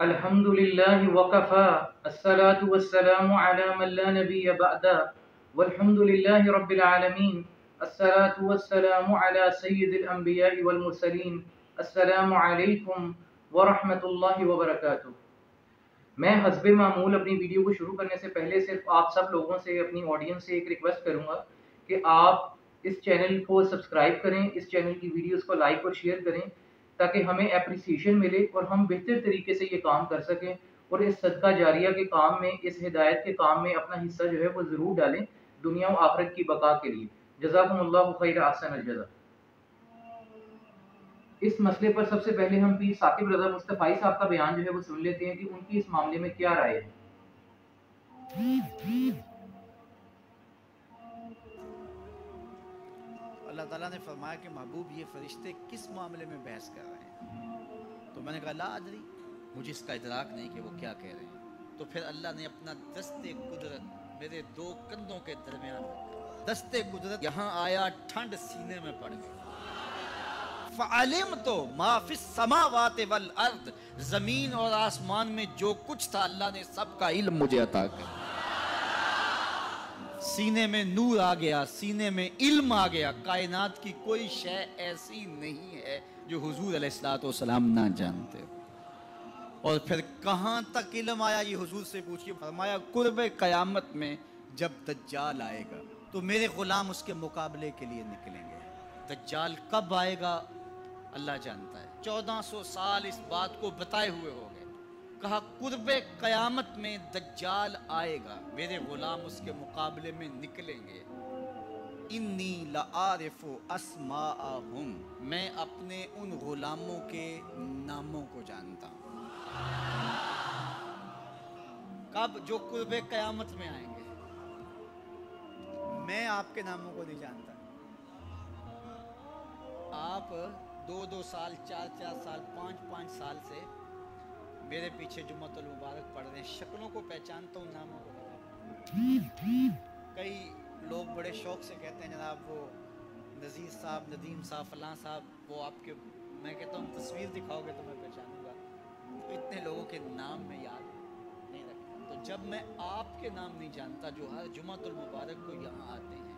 الحمد لله وكفى الصلاة والسلام على من لا نبي بعده والحمد لله رب العالمين الصلاة والسلام على سيد الأنبياء والمرسلين السلام عليكم ورحمة الله وبركاته۔ میں حسب معمول اپنی ویڈیو کو شروع کرنے سے پہلے صرف آپ سب لوگوں سے، اپنی آڈینس سے ایک ریکویسٹ کروں گا کہ آپ اس چینل کو سبسکرائب کریں، اس چینل کی ویڈیوز کو لائک اور شیئر کریں تاکہ ہمیں اپریسیشن ملے اور ہم بہتر طریقے سے یہ کام کر سکیں، اور اس صدقہ جاریہ کے کام میں، اس ہدایت کے کام میں اپنا حصہ جو ہے وہ ضرور ڈالیں دنیا و آخرت کی بقا کے لیے۔ جزاکم اللہ خیر احسن الجزا۔ اس مسئلے پر سب سے پہلے ہم پیر ثاقب رضا مصطفی صاحب کا بیان جو ہے وہ سن لیتے ہیں کہ ان کی اس معاملے میں کیا رائے ہے۔ اللہ تعالیٰ نے فرمایا کہ محبوب یہ فرشتے کس معاملے میں بحث کر رہے ہیں؟ تو میں نے کہا لا ادری، مجھے اس کا ادراک نہیں کہ وہ کیا کہہ رہے ہیں۔ تو پھر اللہ نے اپنا دست قدرت میرے دو کندھوں کے درمیان رکھا، دست قدرت یہاں آیا، ٹھنڈ سینے میں پڑ گئی۔ فَعَلِمْتُ مَا فِي السَّمَاوَاتِ وَالْأَرْضِ، زمین اور آسمان میں جو کچھ تھا اللہ نے سب کا علم مجھے عطا کیا۔ سینے میں نور آ گیا، سینے میں علم آ گیا۔ کائنات کی کوئی شے ایسی نہیں ہے جو حضور علیہ السلام نہ جانتے۔ اور پھر کہاں تک علم آیا یہ حضور سے پوچھئے۔ فرمایا قرب قیامت میں جب دجال آئے گا تو میرے غلام اس کے مقابلے کے لیے نکلیں گے۔ دجال کب آئے گا اللہ جانتا ہے۔ 1400 سال اس بات کو بتائے ہوئے ہو گئے۔ کہا قرب قیامت میں دجال آئے گا، میرے غلام اس کے مقابلے میں نکلیں گے۔ انی لعارف اسماءہم، میں اپنے ان غلاموں کے ناموں کو جانتا ہوں۔ کب؟ جو قرب قیامت میں آئیں گے۔ میں آپ کے ناموں کو نہیں جانتا۔ آپ 2 سال، 4 سال، 5 سال سے میرے پیچھے جمعۃ المبارک پڑھ رہے ہیں، شکلوں کو پہچانتا ہوں، ناموں کو پہچانتا۔ کئی لوگ بڑے شوق سے کہتے ہیں جناب وہ نذیر صاحب، ندیم صاحب، فلاں صاحب وہ آپ کے، میں کہتا ہوں تصویر دکھاؤ گے تو میں پہچانوں گا۔ تو اتنے لوگوں کے نام میں یاد نہیں رکھتا۔ تو جب میں آپ کے نام نہیں جانتا جو ہر جمعۃ المبارک کو یہاں آتے ہیں،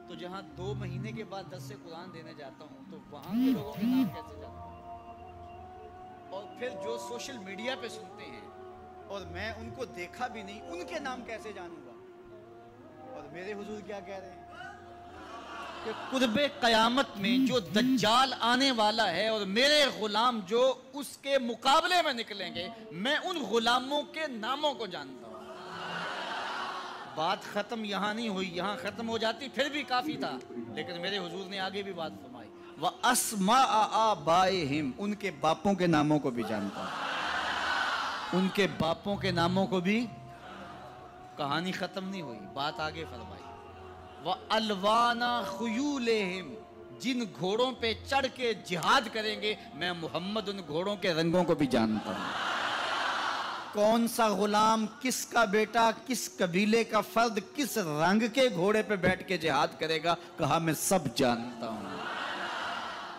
تو جہاں 2 مہینے کے بعد درس قرآن دینے جاتا ہوں تو وہاں کے لوگوں کے نام کیسے جانتا ہوں؟ اور پھر جو سوشل میڈیا پہ سنتے ہیں اور میں ان کو دیکھا بھی نہیں، ان کے نام کیسے جانوں گا؟ اور میرے حضور کیا کہہ رہے ہیں کہ قرب قیامت میں جو دجال آنے والا ہے اور میرے غلام جو اس کے مقابلے میں نکلیں گے، میں ان غلاموں کے ناموں کو جانتا ہوں۔ بات ختم یہاں نہیں ہوئی، یہاں ختم ہو جاتی پھر بھی کافی تھا، لیکن میرے حضور نے آگے بھی بات فرمائی۔ وَأَسْمَاءَ آبَائِهِمْ، ان کے باپوں کے ناموں کو بھی جانتا ہوں، ان کے باپوں کے ناموں کو بھی۔ کہانی ختم نہیں ہوئی، بات آگے فرمائی۔ وَأَلْوَانَ خُيُولِهِمْ، جن گھوڑوں پہ چڑھ کے جہاد کریں گے میں محمد ان گھوڑوں کے رنگوں کو بھی جانتا ہوں۔ کون سا غلام، کس کا بیٹا، کس قبیلے کا فرد کس رنگ کے گھوڑے پہ بیٹھ کے جہاد کرے گا، کہا میں سب جانتا ہوں۔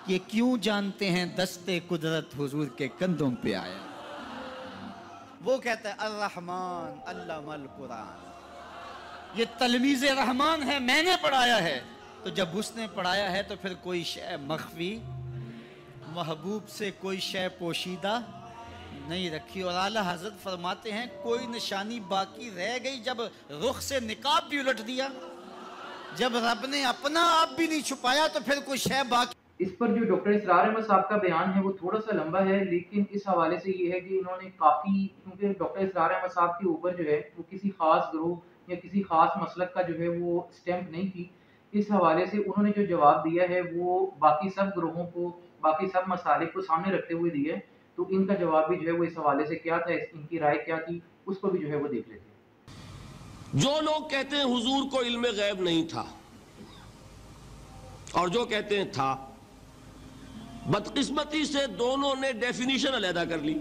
یہ کیوں جانتے ہیں؟ دست قدرت حضور کے کندھوں پہ آیا۔ وہ کہتا ہے الرحمن علم القرآن، یہ تلمیذ رحمان ہے، میں نے پڑھایا ہے۔ تو جب اس نے پڑھایا ہے تو پھر کوئی شے مخفی، محبوب سے کوئی شے پوشیدہ نہیں رکھی۔ اور اعلیٰ حضرت فرماتے ہیں کوئی نشانی باقی رہ گئی جب رخ سے نقاب بھی الٹ دیا، جب رب نے اپنا آپ بھی نہیں چھپایا تو پھر کوئی شے باقی۔ اس پر جو ڈاکٹر اسرار احمد صاحب کا بیان ہے وہ تھوڑا سا لمبا ہے، لیکن اس حوالے سے یہ ہے کہ انہوں نے کافی، کیونکہ ڈاکٹر اسرار احمد صاحب کے اوپر جو ہے وہ کسی خاص گروہ یا کسی خاص مسلک کا جو ہے وہ سٹیمپ نہیں تھی، اس حوالے سے انہوں نے جو جواب دیا ہے وہ باقی سب گروہوں کو، باقی سب مسالک کو سامنے رکھتے ہوئے دیا ہے۔ تو ان کا جواب بھی جو ہے وہ اس حوالے سے کیا تھا، ان کی رائے کیا تھی، اس کو بھی جو ہے وہ دیکھ لیتے ہیں۔ جو لوگ کہتے ہیں حضور کو علم غیب نہیں تھا اور جو کہتے ہیں تھا، بدقسمتی سے دونوں نے ڈیفینیشن علیحدہ کر لی۔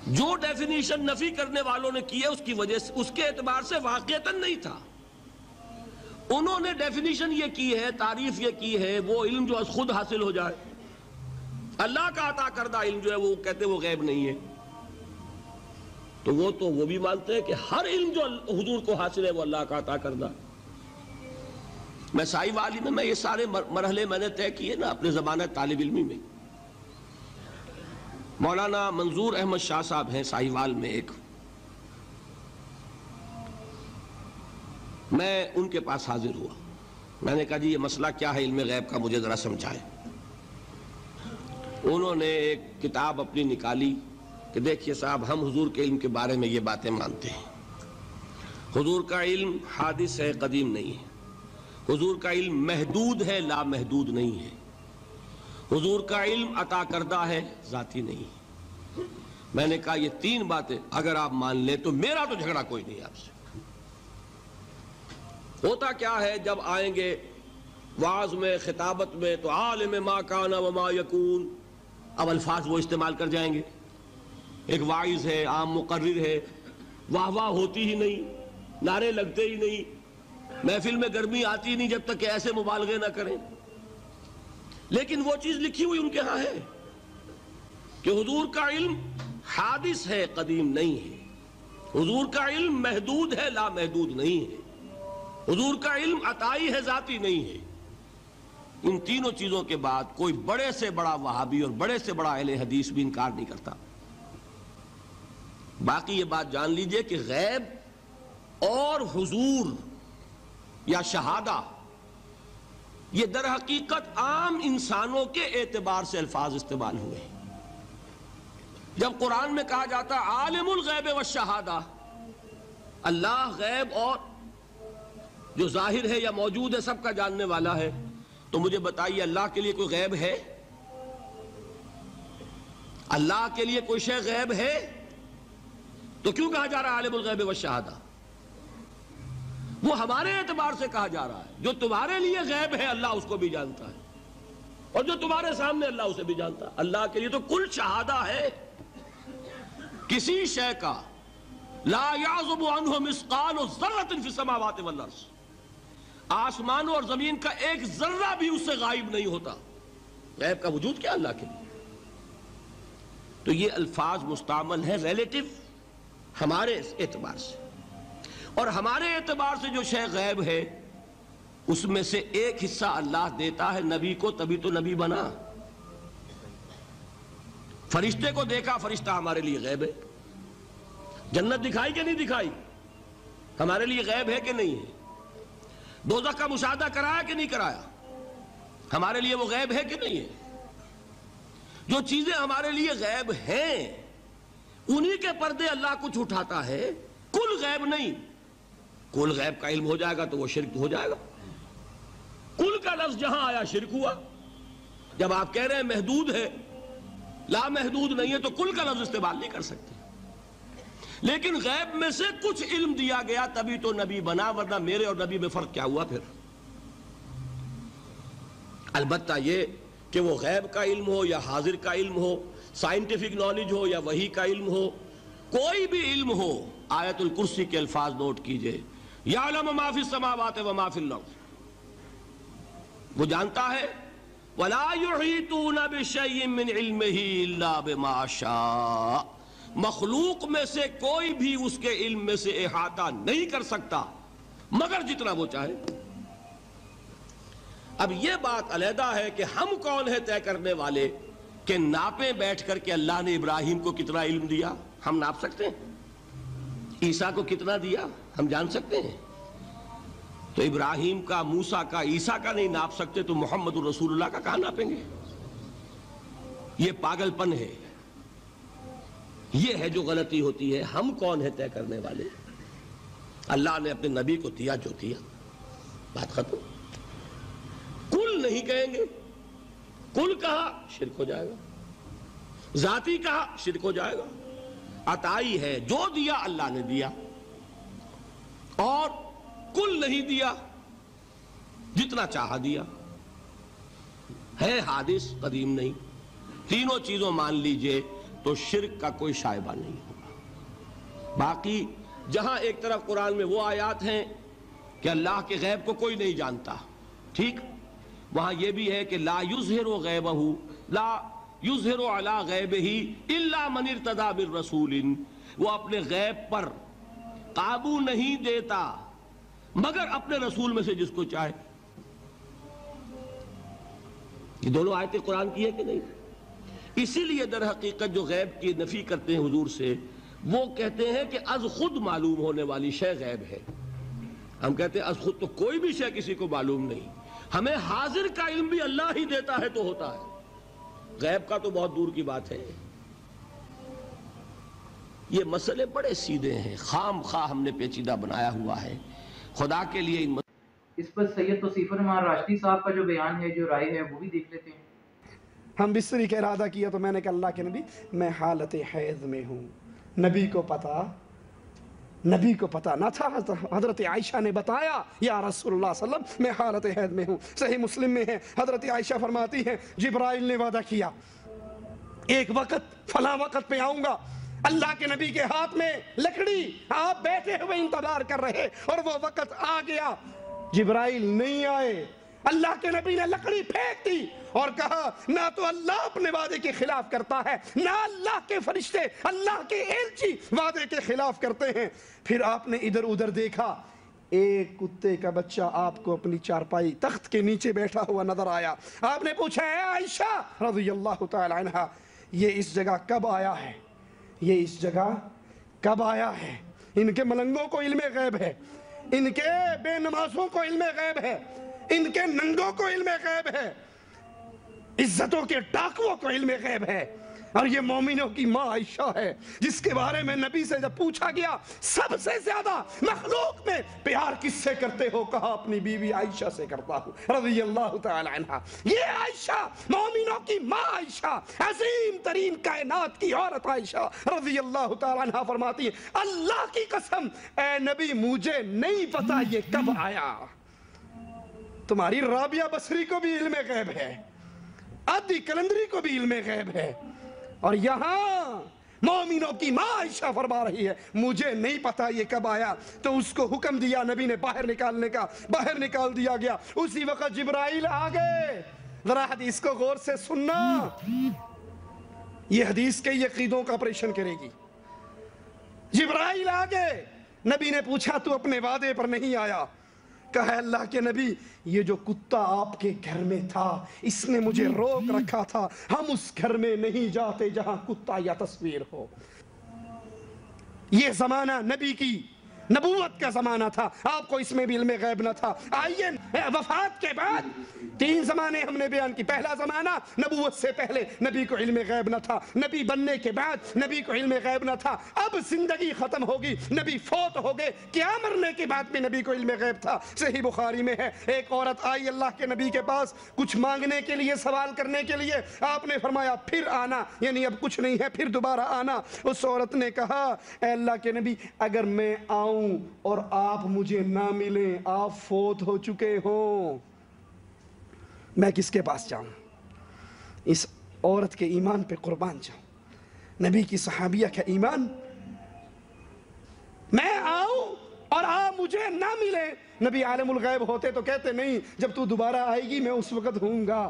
جو ڈیفینیشن نفی کرنے والوں نے کی ہے اس کی وجہ سے، اس کے اعتبار سے واقعتاً نہیں تھا۔ انہوں نے ڈیفینیشن یہ کی ہے، تعریف یہ کی ہے، وہ علم جو از خود حاصل ہو جائے، اللہ کا عطا کردہ علم جو ہے وہ کہتے ہیں وہ غیب نہیں ہے. تو وہ بھی مانتے ہیں کہ ہر علم جو حضور کو حاصل ہے وہ اللہ کا عطا کردہ. میں سائی والی میں یہ سارے مرحلے میں نے طے کیے نا اپنے زمانہ طالب علمی میں. مولانا منظور احمد شاہ صاحب ہیں سائی وال میں ایک، میں ان کے پاس حاضر ہوا. میں نے کہا جی یہ مسئلہ کیا ہے علم غیب کا، مجھے ذرا سمجھائیں. انہوں نے ایک کتاب اپنی نکالی کہ دیکھیے صاحب ہم حضور کے علم کے بارے میں یہ باتیں مانتے ہیں. حضور کا علم حادث ہے، قدیم نہیں ہے. حضور کا علم محدود ہے، لا محدود نہیں ہے. حضور کا علم عطا کردہ ہے، ذاتی نہیں ہے. میں نے کہا یہ تین باتیں اگر آپ مان لیں تو میرا تو جھگڑا کوئی نہیں آپ سے. ہوتا کیا ہے جب آئیں گے وعظ میں خطابت میں تو عالم ما کان وما یکون، اب الفاظ وہ استعمال کر جائیں گے. ایک واعظ ہے، عام مقرر ہے، واہ واہ ہوتی ہی نہیں، نعرے لگتے ہی نہیں، محفل میں گرمی آتی نہیں جب تک کہ ایسے مبالغے نہ کریں. لیکن وہ چیز لکھی ہوئی ان کے ہاں ہے کہ حضور کا علم حادث ہے، قدیم نہیں ہے. حضور کا علم محدود ہے، لا محدود نہیں ہے. حضور کا علم عطائی ہے، ذاتی نہیں ہے. ان تینوں چیزوں کے بعد کوئی بڑے سے بڑا وہابی اور بڑے سے بڑا اہل حدیث بھی انکار نہیں کرتا. باقی یہ بات جان لیجئے کہ غیب اور حضور یا شہادہ یہ در حقیقت عام انسانوں کے اعتبار سے الفاظ استعمال ہوئے ہیں. جب قرآن میں کہا جاتا عالم الغیب والشہادہ، اللہ غیب اور جو ظاہر ہے یا موجود ہے سب کا جاننے والا ہے، تو مجھے بتائیے اللہ کے لیے کوئی غیب ہے؟ اللہ کے لیے کوئی شے غیب ہے؟ تو کیوں کہا جا رہا ہے عالم الغیب والشہادہ؟ وہ ہمارے اعتبار سے کہا جا رہا ہے. جو تمہارے لیے غیب ہے اللہ اس کو بھی جانتا ہے، اور جو تمہارے سامنے اللہ اسے بھی جانتا ہے. اللہ کے لیے تو کل شہادہ ہے. کسی شے کا لا یعزب عنہ مثقال ذرۃ فی السماوات والارض، آسمانوں اور زمین کا ایک ذرہ بھی اس سے غائب نہیں ہوتا. غیب کا وجود کیا اللہ کے لیے؟ تو یہ الفاظ مستعمل ہیں ریلیٹو ہمارے اعتبار سے، اور ہمارے اعتبار سے جو شے غیب ہے اس میں سے ایک حصہ اللہ دیتا ہے نبی کو، تبھی تو نبی بنا. فرشتے کو دیکھا، فرشتہ ہمارے لیے غیب ہے. جنت دکھائی کہ نہیں دکھائی، ہمارے لیے غیب ہے کہ نہیں ہے. دوزخ کا مشاہدہ کرایا کہ نہیں کرایا، ہمارے لیے وہ غیب ہے کہ نہیں ہے. جو چیزیں ہمارے لیے غیب ہیں انہی کے پردے اللہ کچھ اٹھاتا ہے. کل غیب نہیں. کل غیب کا علم ہو جائے گا تو وہ شرک ہو جائے گا. کل کا لفظ جہاں آیا شرک ہوا. جب آپ کہہ رہے ہیں محدود ہے، لا محدود نہیں ہے، تو کل کا لفظ استعمال نہیں کر سکتے. لیکن غیب میں سے کچھ علم دیا گیا تبھی تو نبی بنا، ورنہ میرے اور نبی میں فرق کیا ہوا پھر؟ البتہ یہ کہ وہ غیب کا علم ہو یا حاضر کا علم ہو، سائنٹیفک نالج ہو یا وحی کا علم ہو، کوئی بھی علم ہو، آیت الکرسی کے الفاظ نوٹ کیجئے، یعلم ما فی السماوات وما فی الارض، وہ جانتا ہے. ولا یحیطون بشیء من علمہ الا بما شاء، مخلوق میں سے کوئی بھی اس کے علم میں سے احاطہ نہیں کر سکتا مگر جتنا وہ چاہے. اب یہ بات علیحدہ ہے کہ ہم کون ہے طے کرنے والے کہ ناپیں بیٹھ کر کہ اللہ نے ابراہیم کو کتنا علم دیا. ہم ناپ سکتے ہیں؟ عیسیٰ کو کتنا دیا ہم جان سکتے ہیں؟ تو ابراہیم کا، موسیٰ کا، عیسیٰ کا نہیں ناپ سکتے تو محمد رسول اللہ کا کہاں ناپیں گے؟ یہ پاگل پن ہے. یہ ہے جو غلطی ہوتی ہے. ہم کون ہے طے کرنے والے؟ اللہ نے اپنے نبی کو دیا جو دیا، بات ختم. کل نہیں کہیں گے. کل کہا شرک ہو جائے گا، ذاتی کہا شرک ہو جائے گا. عطائی ہے، جو دیا اللہ نے دیا، اور کل نہیں دیا، جتنا چاہا دیا. ہے حادث، قدیم نہیں. تینوں چیزوں مان لیجئے تو شرک کا کوئی شائبہ نہیں ہوگا. باقی جہاں ایک طرف قرآن میں وہ آیات ہیں کہ اللہ کے غیب کو کوئی نہیں جانتا، ٹھیک، وہاں یہ بھی ہے کہ لا یظہر غیبہ، لا یظہر علی غیبہ الا من ارتضی بالرسول، وہ اپنے غیب پر قابو نہیں دیتا مگر اپنے رسول میں سے جس کو چاہے۔ یہ دونوں آیتیں قرآن کی ہے کہ نہیں؟ اسی لیے در حقیقت جو غیب کی نفی کرتے ہیں حضور سے، وہ کہتے ہیں کہ از خود معلوم ہونے والی شے غیب ہے۔ ہم کہتے ہیں از خود تو کوئی بھی شے کسی کو معلوم نہیں، ہمیں حاضر کا علم بھی اللہ ہی دیتا ہے تو ہوتا ہے، غیب کا تو بہت دور کی بات ہے۔ یہ مسئلے بڑے سیدھے ہیں، خام خواہ ہم نے پیچیدہ بنایا ہوا ہے۔ خدا کے لیے ان اس پر سید توصیف الرحمان راشدی صاحب کا جو بیان ہے، جو رائے ہے، وہ بھی دیکھ لیتے ہیں۔ ہم بستری کا ارادہ کیا تو میں نے کہا اللہ کے نبی میں حالت حیض میں ہوں۔ نبی کو پتا نہ تھا۔ حضرت عائشہ نے بتایا یا رسول اللہ صلی اللہ علیہ وسلم میں حالت حیض میں ہوں۔ صحیح مسلم میں ہے، حضرت عائشہ فرماتی ہیں جبرائیل نے وعدہ کیا ایک وقت فلاں وقت پہ آؤں گا، اللہ کے نبی کے ہاتھ میں لکڑی، آپ بیٹھے ہوئے انتظار کر رہے، اور وہ وقت آ گیا، جبرائیل نہیں آئے، اللہ کے نبی نے لکڑی پھینک دی اور کہا نہ تو اللہ اپنے وعدے کے خلاف کرتا ہے، نہ اللہ کے فرشتے، اللہ کے ایلچی وعدے کے خلاف کرتے ہیں۔ پھر آپ نے ادھر ادھر دیکھا، ایک کتے کا بچہ آپ کو اپنی چارپائی تخت کے نیچے بیٹھا ہوا نظر آیا۔ آپ نے پوچھا اے عائشہ رضی اللہ تعالی عنہا، یہ اس جگہ کب آیا ہے؟ یہ اس جگہ کب آیا ہے؟ ان کے ملنگوں کو علم غیب ہے، ان کے بے نمازوں کو علم غیب ہے، ان کے ننگوں کو علم غیب ہے، عزتوں کے ڈاکووں کو علم غیب ہے، اور یہ مومنوں کی ماں عائشہ ہے جس کے بارے میں نبی سے جب پوچھا گیا سب سے زیادہ مخلوق میں پیار کس سے کرتے ہو، کہا اپنی بیوی عائشہ سے کرتا ہوں رضی اللہ تعالی عنہ۔ یہ عائشہ مومنوں کی ماں عائشہ، عظیم ترین کائنات کی عورت عائشہ رضی اللہ تعالی عنہ فرماتی ہے اللہ کی قسم اے نبی مجھے نہیں پتا یہ کب آیا۔ تمہاری رابعہ بصری کو بھی علم غیب ہے، عدی کلندری کو بھی علم غیب ہے، اور یہاں مومنوں کی ماں عائشہ فرما رہی ہے مجھے نہیں پتا یہ کب آیا۔ تو اس کو حکم دیا نبی نے باہر نکالنے کا، باہر نکال دیا گیا۔ اسی وقت جبرائیل آ گئے۔ ذرا حدیث کو غور سے سننا، یہ حدیث کے عقیدوں کا آپریشن کرے گی۔ جبرائیل آ گئے، نبی نے پوچھا تو اپنے وعدے پر نہیں آیا؟ کہا اللہ کے نبی یہ جو کتا آپ کے گھر میں تھا اس نے مجھے روک رکھا تھا، ہم اس گھر میں نہیں جاتے جہاں کتا یا تصویر ہو۔ یہ زمانہ نبی کی نبوت کا زمانہ تھا، آپ کو اس میں بھی علم غیب نہ تھا۔ آئیے وفات کے بعد 3 زمانے ہم نے بیان کی۔ پہلا زمانہ نبوت سے پہلے نبی کو علم غیب نہ تھا، نبی بننے کے بعد نبی کو علم غیب نہ تھا۔ اب زندگی ختم ہوگی، نبی فوت ہو گئے، کیا مرنے کے بعد میں نبی کو علم غیب تھا۔ صحیح بخاری میں ہے ایک عورت آئی اللہ کے نبی کے پاس کچھ مانگنے کے لیے، سوال کرنے کے لیے، آپ نے فرمایا پھر آنا، یعنی اب کچھ نہیں ہے پھر دوبارہ آنا۔ اس عورت نے کہا اے اللہ کے نبی اگر میں آؤں اور آپ مجھے نہ ملیں، آپ فوت ہو چکے ہوں، میں کس کے پاس جاؤں؟ اس عورت کے ایمان پہ قربان جاؤں، نبی کی صحابیہ کا ایمان۔ میں آؤں اور آپ مجھے نہ ملے، نبی عالم الغیب ہوتے تو کہتے نہیں جب تو دوبارہ آئے گی میں اس وقت ہوں گا۔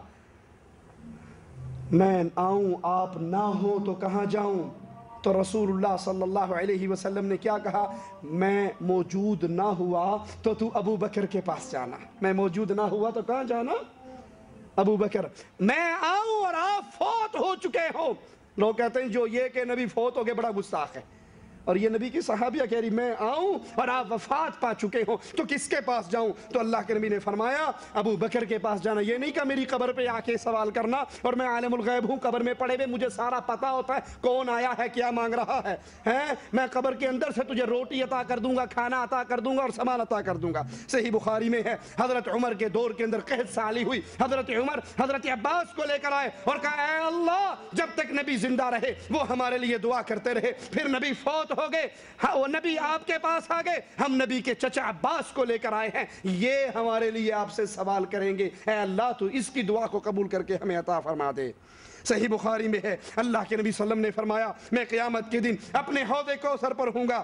میں آؤں آپ نہ ہو تو کہاں جاؤں؟ تو رسول اللہ صلی اللہ علیہ وسلم نے کیا کہا؟ میں موجود نہ ہوا تو ابو بکر کے پاس جانا۔ میں موجود نہ ہوا تو کہاں جانا؟ ابو بکر۔ میں آؤں اور آپ فوت ہو چکے ہو۔ لوگ کہتے ہیں جو یہ کہ نبی فوت ہو گئے بڑا گستاخ ہے، اور یہ نبی کی صحابیہ کہہ رہی میں آؤں اور آپ وفات پا چکے ہو تو کس کے پاس جاؤں؟ تو اللہ کے نبی نے فرمایا ابو بکر کے پاس جانا۔ یہ نہیں کہ میری قبر پہ آ کے سوال کرنا، اور میں عالم الغیب ہوں، قبر میں پڑے ہوئے مجھے سارا پتا ہوتا ہے کون آیا ہے کیا مانگ رہا ہے، میں قبر کے اندر سے تجھے روٹی عطا کر دوں گا، کھانا عطا کر دوں گا اور سامان عطا کر دوں گا۔ صحیح بخاری میں ہے حضرت عمر کے دور کے اندر قحط سالی ہوئی، حضرت عمر حضرت عباس کو لے کر آئے اور کہا اے اللہ جب تک نبی زندہ رہے وہ ہمارے لیے دعا کرتے رہے۔ پھر نبی فوت ہو گئے، وہ نبی آپ کے پاس آ گئے، ہم نبی کے چچا عباس کو لے کر آئے ہیں، یہ ہمارے لیے آپ سے سوال کریں گے، اے اللہ تو اس کی دعا کو قبول کر کے ہمیں عطا فرما دے۔ صحیح بخاری میں ہے اللہ کے نبی صلی اللہ علیہ وسلم نے فرمایا میں قیامت کے دن اپنے حوض کوثر پر ہوں گا،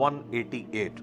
188।